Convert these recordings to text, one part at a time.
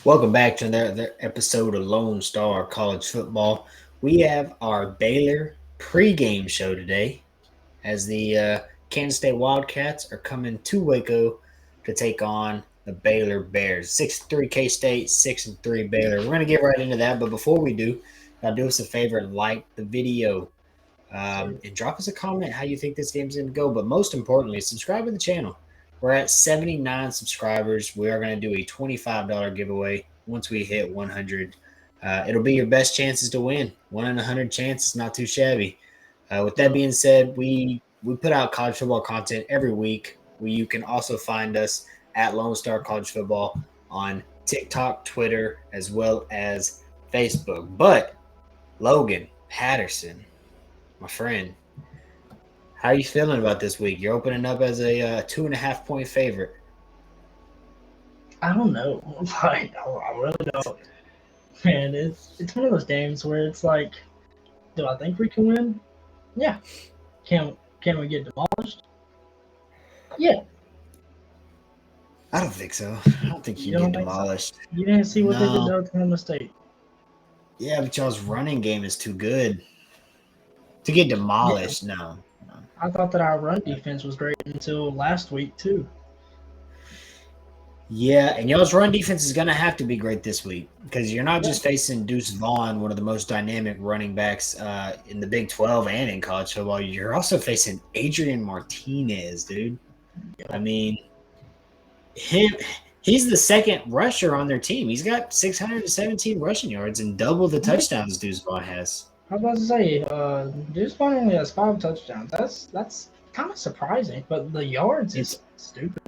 Welcome back to another episode of Lone Star College Football. We have our Baylor pregame show today as the Kansas State Wildcats are coming to Waco to take on the Baylor Bears. 6-3 K State, 6-3 Baylor. We're going to get right into that, but before we do, do us a favor and like the video and drop us a comment how you think this game's going to go. But most importantly, subscribe to the channel. We're at 79 subscribers. We are going to do a $25 giveaway once we hit 100. It'll be your best chances to win. 1 in 100 chance is not too shabby. With that being said, we put out college football content every week. You can also find us at Lone Star College Football on TikTok, Twitter, as well as Facebook. But Logan Patterson, my friend, how are you feeling about this week? You're opening up as a 2.5-point favorite. I don't know. I really don't. Man, it's one of those games where it's like, do I think we can win? Yeah. Can we get demolished? Yeah. I don't think so. I don't think you get demolished. So? You didn't see what they did to Oklahoma State. Yeah, but y'all's running game is too good to get demolished. Yeah. No. I thought that our run defense was great until last week too. Yeah, and y'all's run defense is going to have to be great this week because you're not just facing Deuce Vaughn, one of the most dynamic running backs in the Big 12 and in college football. You're also facing Adrian Martinez, dude. I mean, he's the second rusher on their team. He's got 617 rushing yards and double the touchdowns Deuce Vaughn has. I was about to say, Deuce Vaughn only has 5 touchdowns. That's kind of surprising, but the yards is stupid.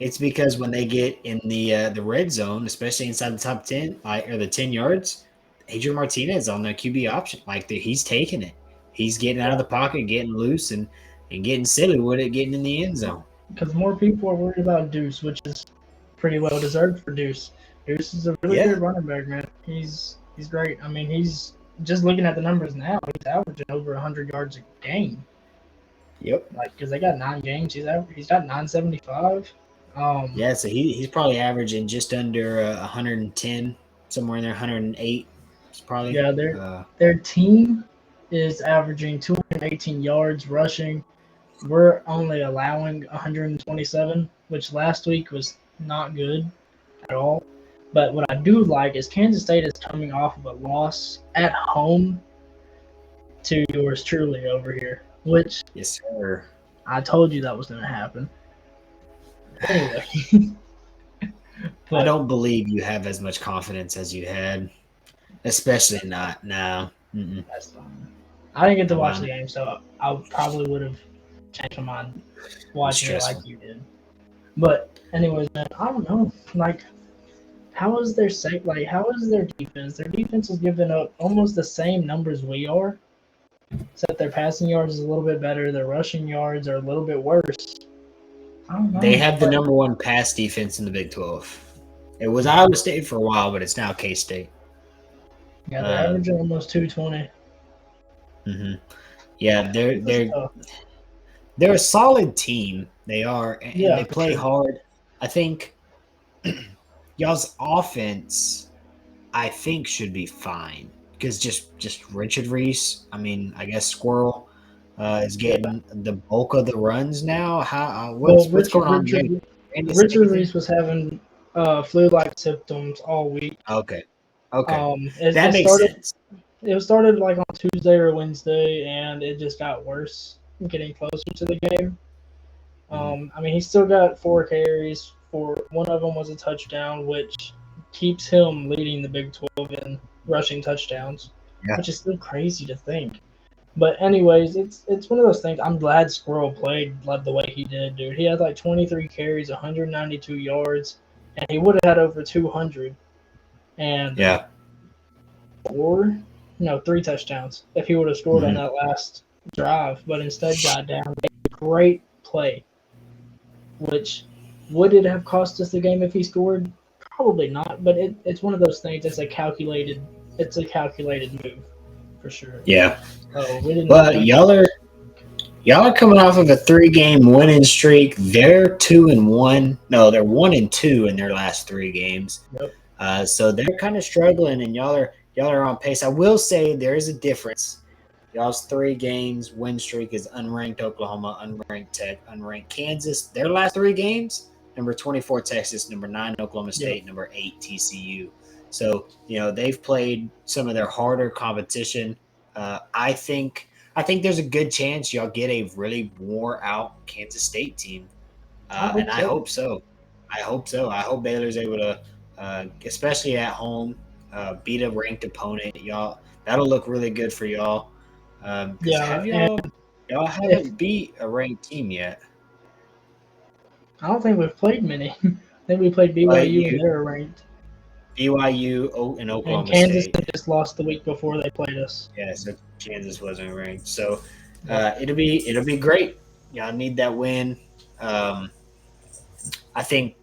It's because when they get in the red zone, especially inside the top 10 or the 10 yards, Adrian Martinez on the QB option. He's taking it. He's getting out of the pocket, getting loose, and getting silly with it, getting in the end zone. Because more people are worried about Deuce, which is pretty well deserved for Deuce. Deuce is a really good running back, man. He's great. I mean, he's just looking at the numbers now. He's averaging over 100 yards a game. Yep. Because they got 9 games. He's got 975. Yeah, so he's probably averaging just under 110, somewhere in there, 108. It's probably their team is averaging 218 yards rushing. We're only allowing 127, which last week was not good at all. But what I do like is Kansas State is coming off of a loss at home to yours truly over here, which yes, sir. I told you that was going to happen. Anyway. I don't believe you have as much confidence as you had, especially not now. That's fine. I didn't get to watch the game, so I probably would have changed my mind watching it like you did. But anyways, man, I don't know. How is their defense? Their defense is giving up almost the same numbers we are, except their passing yards is a little bit better. Their rushing yards are a little bit worse. They have the number 1 pass defense in the Big 12. It was Iowa State for a while, but it's now K-State. Yeah, they're averaging almost 220. Yeah, they're a solid team. They are, and they play hard. I think y'all's offense, I think, should be fine because just Richard Reese. I mean, I guess Squirrel. Is getting the bulk of the runs now. What's going on? Richard Reese was having flu-like symptoms all week. Okay. That makes sense. It started on Tuesday or Wednesday, and it just got worse getting closer to the game. I mean, he still got 4 carries. One of them was a touchdown, which keeps him leading the Big 12 in rushing touchdowns, which is still crazy to think. But anyways, it's one of those things. I'm glad Squirrel played the way he did, dude. He had 23 carries, 192 yards, and he would have had over 200. And 3 touchdowns if he would have scored on that last drive. But instead got down. Great play. Which would it have cost us the game if he scored? Probably not. But it's one of those things. It's a calculated move. For sure. Yeah. But y'all are coming off of a 3-game winning streak. They're 2-1. No, they're 1-2 in their last 3 games. Yep. So they're kind of struggling, and y'all are on pace. I will say there is a difference. Y'all's 3 games win streak is unranked Oklahoma, unranked Tech, unranked Kansas. Their last 3 games, number 24 Texas, number 9 Oklahoma Yeah, State, number 8 TCU. So they've played some of their harder competition. I think there's a good chance y'all get a really wore out Kansas State team, I and hope I so. hope so. I hope so. I hope Baylor's able to, especially at home, beat a ranked opponent. Y'all, that'll look really good for y'all. Because Yeah, have and y'all if haven't beat a ranked team yet? I don't think we've played many. I think we played But BYU and you they're ranked, BYU and and Oklahoma Kansas they State. just lost the week before they played us. Yeah, so Kansas wasn't ranked. So Yep. it'll be great. Y'all need that win. Um, I think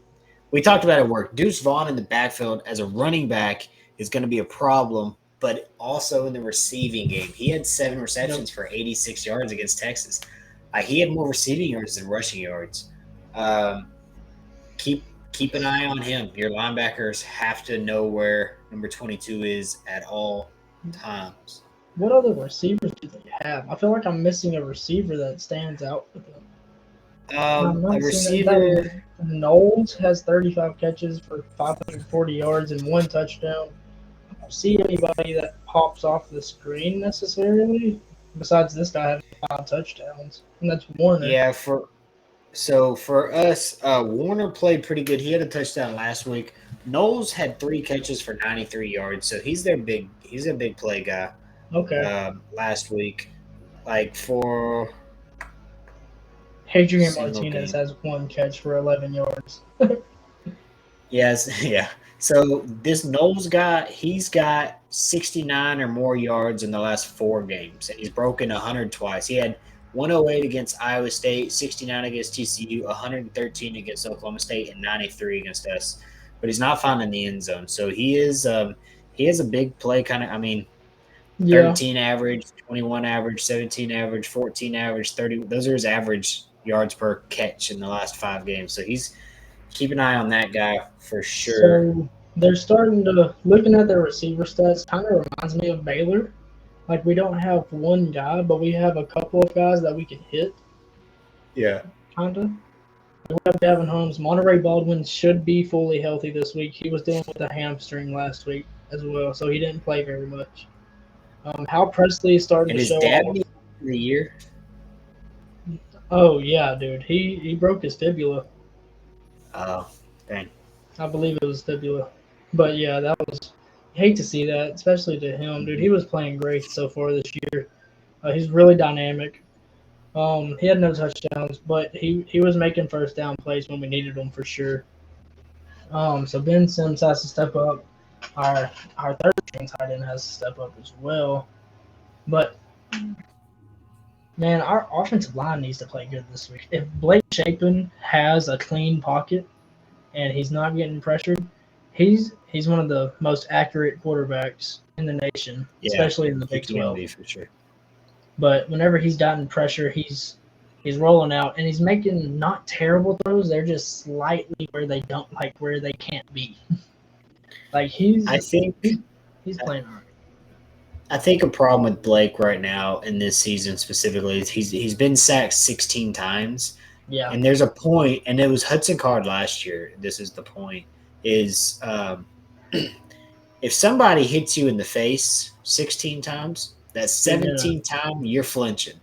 we talked about it at work. Deuce Vaughn in the backfield as a running back is going to be a problem, but also in the receiving game. He had 7 receptions Yep. for 86 yards against Texas. He had more receiving yards than rushing yards. Um, keep an eye on him. Your linebackers have to know where number 22 is at all times. What other receivers do they have? I feel like I'm missing a receiver that stands out with them. I'm A not seeing that. receiver. Knowles has 35 catches for 540 yards and 1 touchdown. I don't see anybody that pops off the screen necessarily. Besides this guy having 5 touchdowns, and that's Warner. Yeah, for us, Warner played pretty good. He had a touchdown last week. Knowles had 3 catches for 93 yards, so he's a big play guy. Okay. Last week, like for Hadrian single Martinez game. has 1 catch for 11 yards. Yes, yeah. So this Knowles guy, he's got 69 or more yards in the last 4 games, and he's broken 100 twice. He had 108 against Iowa State, 69 against TCU, 113 against Oklahoma State, and 93 against us. But he's not found in the end zone, so he is a big play kind of. I mean, Yeah. 13 average, 21 average, 17 average, 14 average, 30. Those are his average yards per catch in the last 5 games. So keep an eye on that guy for sure. So they're starting to looking at their receiver stats. Kind of reminds me of Baylor. Like we don't have one guy, but we have a couple of guys that we can hit. Yeah. Kinda. We have Gavin Holmes. Monterey Baldwin should be fully healthy this week. He was dealing with a hamstring last week as well, so he didn't play very much. Hal Presley is starting And to his show dad off. the year. Oh yeah, dude. He broke his fibula. Oh, dang. I believe it was fibula. But yeah, that was. I hate to see that, especially to him, dude. Mhm. He was playing great so far this year. He's really dynamic. He had no touchdowns, but he was making first down plays when we needed them for sure. So Ben Sims has to step up. Our third string tight end has to step up as well. But man, our offensive line needs to play good this week. If Blake Shapen has a clean pocket and he's not getting pressured, he's one of the most accurate quarterbacks in the nation, Yeah, especially in the he Big can 12. be for sure. But whenever he's gotten pressure, he's rolling out and he's making not terrible throws. They're just slightly where they don't like where they can't be. Like I think he's playing all right. I think a problem with Blake right now in this season specifically is he's been sacked 16 times, Yeah. and there's a point, and it was Hudson Card last year. This is the point: is if somebody hits you in the face 16 times, that You're gonna 17th time you're flinching.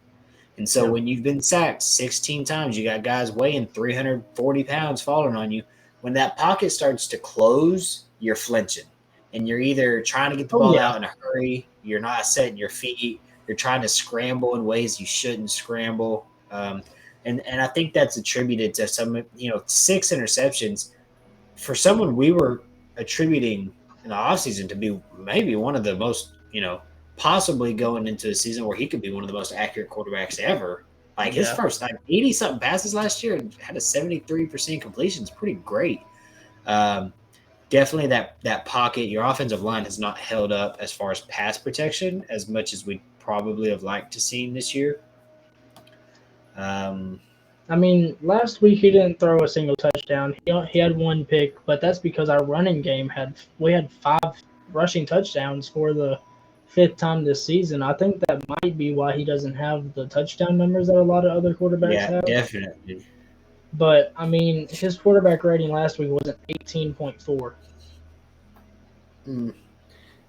And so Yep. when you've been sacked 16 times, you got guys weighing 340 pounds falling on you. When that pocket starts to close, you're flinching. And you're either trying to get the Oh ball yeah. out in a hurry, you're not setting your feet, you're trying to scramble in ways you shouldn't scramble. And I think that's attributed to 6 interceptions. For someone we were attributing in the offseason to be maybe one of the most, possibly going into a season where he could be one of the most accurate quarterbacks ever. Like his Yeah. first 80 something passes last year and had a 73% completion is pretty great. Um, Definitely that pocket, your offensive line has not held up as far as pass protection as much as we probably have liked to see this year. Um, I mean, last week he didn't throw a single touchdown. He had one pick, but that's because our running game had 5 rushing touchdowns for the 5th time this season. I think that might be why he doesn't have the touchdown numbers that a lot of other quarterbacks Yeah, have. definitely. But I mean, his quarterback rating last week was an 18.4. Mm.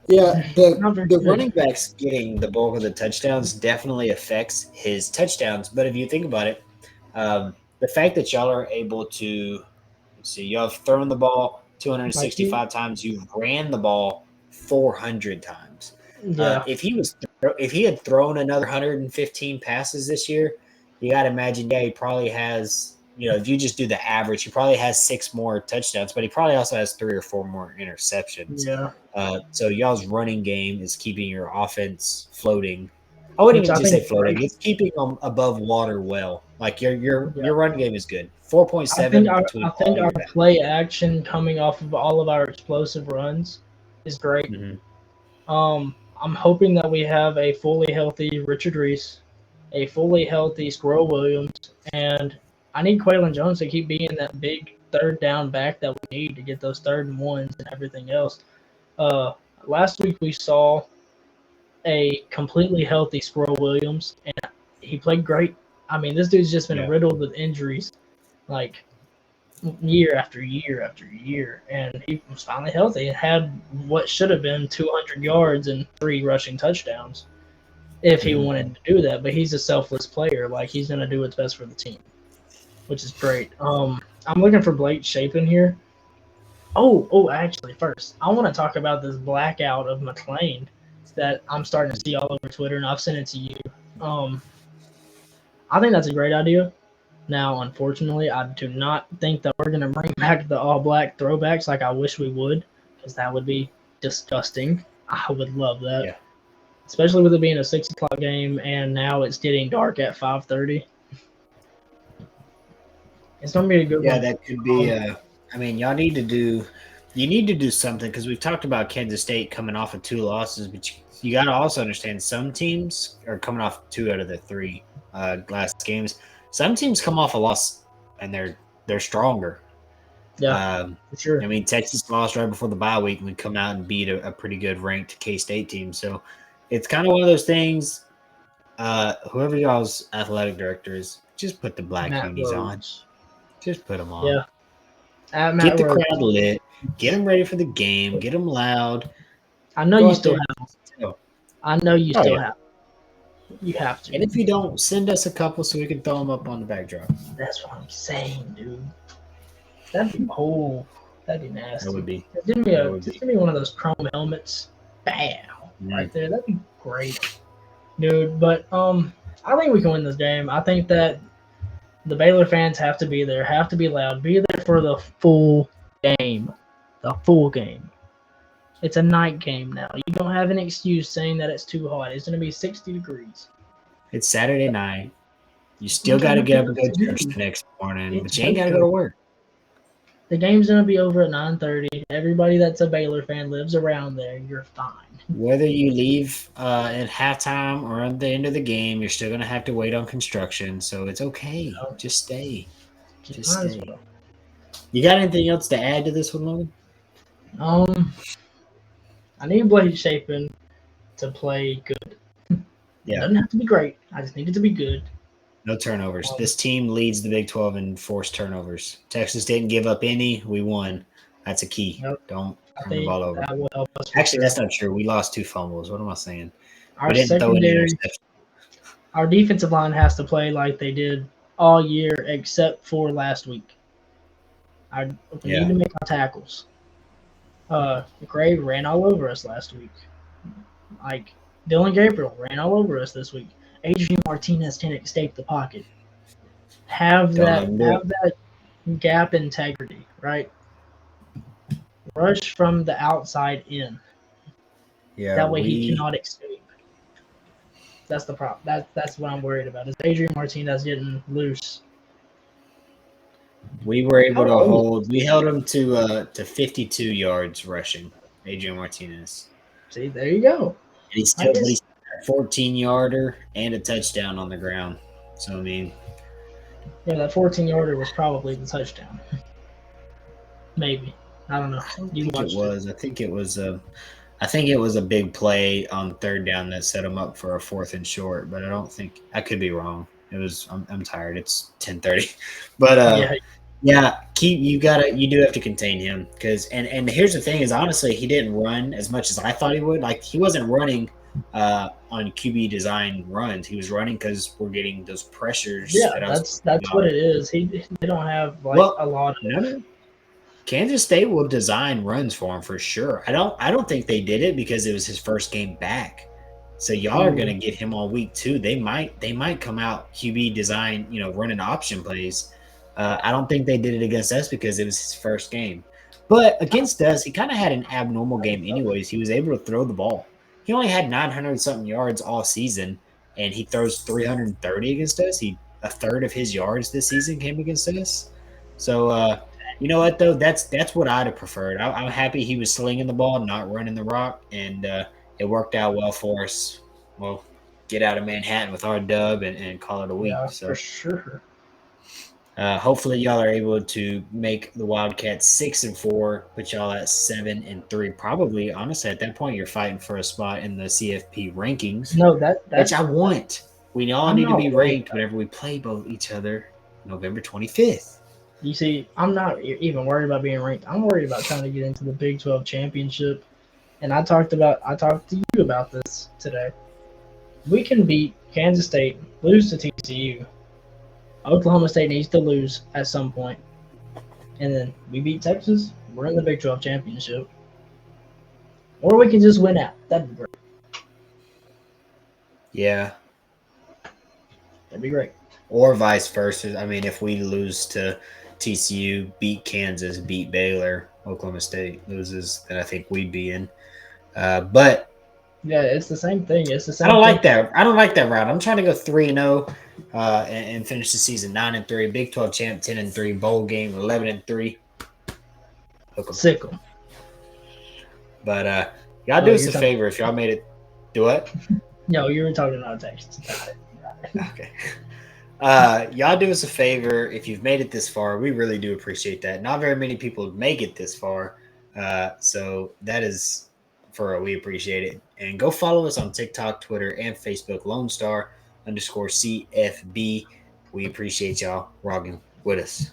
Yeah, the Not very the good. running backs getting the bulk of the touchdowns definitely affects his touchdowns. But if you think about it, the fact that y'all are able to, let's see, y'all have thrown the ball Like he, 265 times, you've ran the ball 400 times. yeah, If he had thrown another 115 passes this year, you got to imagine, yeah, he probably has. If you just do the average, he probably has 6 more touchdowns, but he probably also has 3 or 4 more interceptions. yeah. So y'all's running game is keeping your offense floating. I wouldn't Which even I just think say is floating; great. it's keeping them above water well. Like Yeah. your run game is good. 4.7 I between think all our your backs. play action coming off of all of our explosive runs is great. Mhm. I'm hoping that we have a fully healthy Richard Reese, a fully healthy Squirrel Williams, and I need Quaylen Jones to keep being that big third down back that we need to get those 3rd and 1s and everything else. Uh, Last week we saw a completely healthy Squirrel Williams, and he played great. I mean, this dude's just been Yeah. riddled with injuries, like year after year after year, and he was finally healthy and had what should have been 200 yards and 3 rushing touchdowns if he Mhm. wanted to do that. But he's a selfless player; like he's gonna do what's best for the team, which is great. I'm looking for Blake Shapen here. Actually, first I want to talk about this blackout of McLean that I'm starting to see all over Twitter, and I've sent it to you. Um, I think that's a great idea. Now, unfortunately, I do not think that we're going to bring back the all black throwbacks like I wish we would, because that would be disgusting. I would love that, Yeah. especially with it being a 6 o'clock game and now it's getting dark at 5:30. It's going to be a good Yeah, one. that could be. Um, I mean, y'all need to do. You need to do something because we've talked about Kansas State coming off of 2 losses, but you got to also understand some teams are coming off 2 out of the 3 last games. Some teams come off a loss and they're stronger. yeah, Um, for sure. I mean, Texas lost right before the bye week and we come out and beat a pretty good ranked K State team. So it's kind of one of those things. Whoever y'all's athletic director is, just put the black Matt unis on. Rhodes. Just put them on. Yeah, at Get Matt the Rhodes. crowd lit. Get them ready for the game. Get them loud. I know Go you out still there. have. Oh, I know you oh still yeah. have. You have to. And if you don't, send us a couple so we can throw them up on the backdrop. That's what I'm saying, dude. That'd be that'd be That would nasty. be. That would Just be. give me one of those chrome helmets. Bam, Mm. right there. That'd be great, dude. But I think we can win this game. I think that the Baylor fans have to be there, have to be loud, be there for the full game, the full game. It's a night game now. You don't have an excuse saying that it's too hot. It's gonna be 60 degrees. It's Saturday night. You still You got don't to have to get up go and to go the to church game. the next morning, It's but you ain't got to go to Waco. work. The game's gonna be over at 9:30. Everybody that's a Baylor fan lives around there. You're fine. Whether you leave at halftime or at the end of the game, you're still going to have to wait on construction. So it's okay. So, Just stay. you Just might as stay. well. You got anything else to add to this one, Logan? Um, I need Blade Shapen to play good. It Yeah. doesn't have to be great. I just need it to be good. No turnovers. Um, This team leads the Big 12 in forced turnovers. Texas didn't give up any. We won. That's a key. yep, Don't I turn the think ball over. that will help us for Actually, sure. that's not true. We lost 2 fumbles. What am I saying? Our We didn't throw any secondary, interceptions. our defensive line has to play like they did all year except for last week. We need Yeah. to make our tackles. Gray ran all over us last week. Like Dylan Gabriel ran all over us this week. Adrian Martinez didn't escape the pocket. Don't let them do it. Have that gap integrity, right? Rush from the outside in. Yeah, That way he cannot escape. That's the problem. That's what I'm worried about. Is Adrian Martinez getting loose? we were able How to old? hold. We held him to 52 yards rushing. Adrian Martinez. See, there you go. And I he's just got a 14 yarder and a touchdown on the ground. So I mean, Yeah, that 14-yarder was probably the touchdown. Maybe. I don't know. I don't You think it watched it. was. I think it was a big play on third down that set them up for a fourth and short, but I don't think I could be wrong. It was. I'm tired. It's 10:30, but Yeah, yeah, you do have to contain him because and here's the thing is honestly he didn't run as much as I thought he would. Like he wasn't running on QB design runs. He was running because we're getting those pressures yeah, that I was talking that's about. what it is. They don't have like Well, a lot no, of. no. Kansas State will design runs for him for sure. I don't think they did it because it was his first game back. So y'all are Ooh, gonna get him on week 2. They might come out QB design, running option plays. I don't think they did it against us because it was his first game. But against us, he kind of had an abnormal game anyways. He was able to throw the ball. He only had 900 something yards all season, and he throws 330 against us. A third of his yards this season came against us. So you know what though? That's what I'd have preferred. I'm happy he was slinging the ball, not running the rock, and it worked out well for us. Well, get out of Manhattan with our dub and call it a week. yeah, for So sure. hopefully y'all are able to make the Wildcats 6-4, put y'all at 7-3. Probably, honestly, at that point you're fighting for a spot in the CFP rankings, No, which I want. We all I'm need to not be worried. ranked whenever we play both each other November 25th. You see, I'm not even worried about being ranked. I'm worried about trying to get into the Big 12 championship. And I talked to you about this today. We can beat Kansas State, lose to TCU. Oklahoma State needs to lose at some point, and then we beat Texas. We're in the Big 12 championship, or we can just win out. That'd be great. Yeah, That'd be great. or vice versa. I mean, if we lose to TCU, beat Kansas, beat Baylor, Oklahoma State loses, then I think we'd be in. But Yeah, it's the same thing. It's the I same don't thing. like that. I don't like that route. I'm trying to go 3-0 and finish the season 9-3. Big 12 champ 10-3. Bowl game 11-3. Hook 'em. Sick 'em. But y'all Oh, do us you're a talking. favor if y'all made it. Do what? No, you were talking about Texas. Got it. Okay. Y'all do us a favor if you've made it this far. We really do appreciate that. Not very many people make it this far, so that is we appreciate it. And go follow us on TikTok, Twitter, and Facebook. Lone Star _CFB. We appreciate y'all rocking with us.